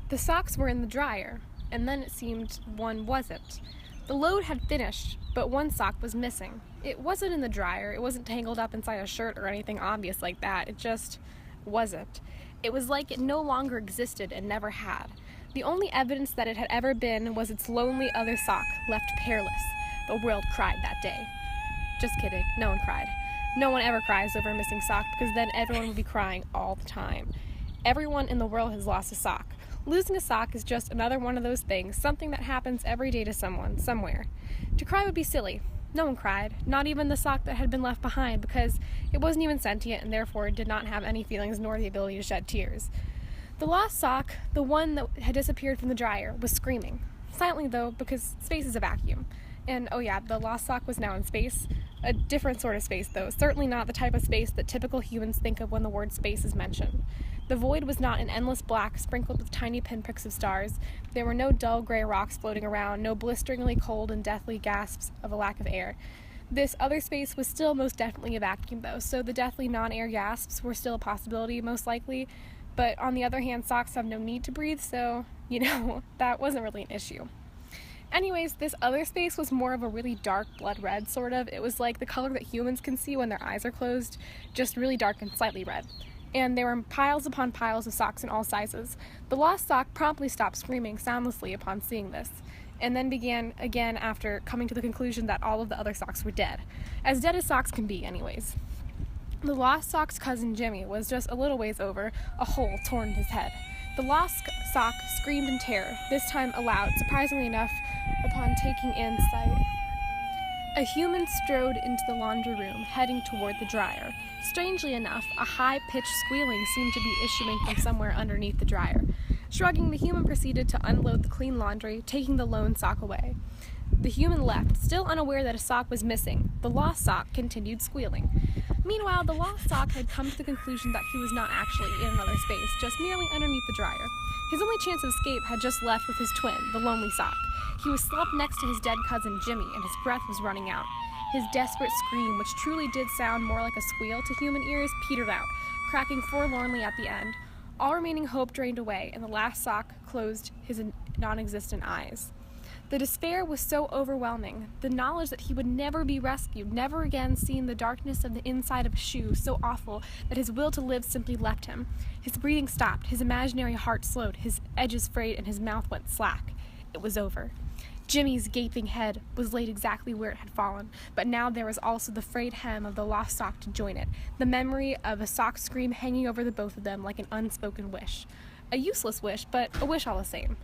The socks were in the dryer, and then it seemed one wasn't. The load had finished, but one sock was missing. It wasn't in the dryer, it wasn't tangled up inside a shirt or anything obvious like that, it just wasn't. It was like it no longer existed and never had. The only evidence that it had ever been was its lonely other sock, left pairless. The world cried that day. Just kidding, no one cried. No one ever cries over a missing sock because then everyone would be crying all the time. Everyone in the world has lost a sock. Losing a sock is just another one of those things, something that happens every day to someone, somewhere. To cry would be silly. No one cried, not even the sock that had been left behind, because it wasn't even sentient and therefore did not have any feelings nor the ability to shed tears. The lost sock, the one that had disappeared from the dryer, was screaming. Silently though, because space is a vacuum. And oh yeah, the lost sock was now in space. A different sort of space though, certainly not the type of space that typical humans think of when the word space is mentioned. The void was not an endless black sprinkled with tiny pinpricks of stars. There were no dull gray rocks floating around, no blisteringly cold and deathly gasps of a lack of air. This other space was still most definitely a vacuum though, so the deathly non-air gasps were still a possibility most likely, but on the other hand, socks have no need to breathe, so, that wasn't really an issue. Anyways, this other space was more of a really dark blood red, sort of. It was like the color that humans can see when their eyes are closed, just really dark and slightly red. And there were piles upon piles of socks in all sizes. The lost sock promptly stopped screaming soundlessly upon seeing this, and then began again after coming to the conclusion that all of the other socks were dead. As dead as socks can be, anyways. The lost sock's cousin Jimmy was just a little ways over, a hole torn in his head. The lost sock screamed in terror, this time aloud, surprisingly enough, upon taking in sight. A human strode into the laundry room, heading toward the dryer. Strangely enough, a high-pitched squealing seemed to be issuing from somewhere underneath the dryer. Shrugging, the human proceeded to unload the clean laundry, taking the lone sock away. The human left, still unaware that a sock was missing. The lost sock continued squealing. Meanwhile, the lost sock had come to the conclusion that he was not actually in another space, just merely underneath the dryer. His only chance of escape had just left with his twin, the lonely sock. He was slumped next to his dead cousin Jimmy, and his breath was running out. His desperate scream, which truly did sound more like a squeal to human ears, petered out, cracking forlornly at the end. All remaining hope drained away, and the last sock closed his non-existent eyes. The despair was so overwhelming, the knowledge that he would never be rescued, never again seen the darkness of the inside of a shoe so awful that his will to live simply left him. His breathing stopped, his imaginary heart slowed, his edges frayed, and his mouth went slack. It was over. Jimmy's gaping head was laid exactly where it had fallen, but now there was also the frayed hem of the lost sock to join it, the memory of a sock scream hanging over the both of them like an unspoken wish. A useless wish, but a wish all the same.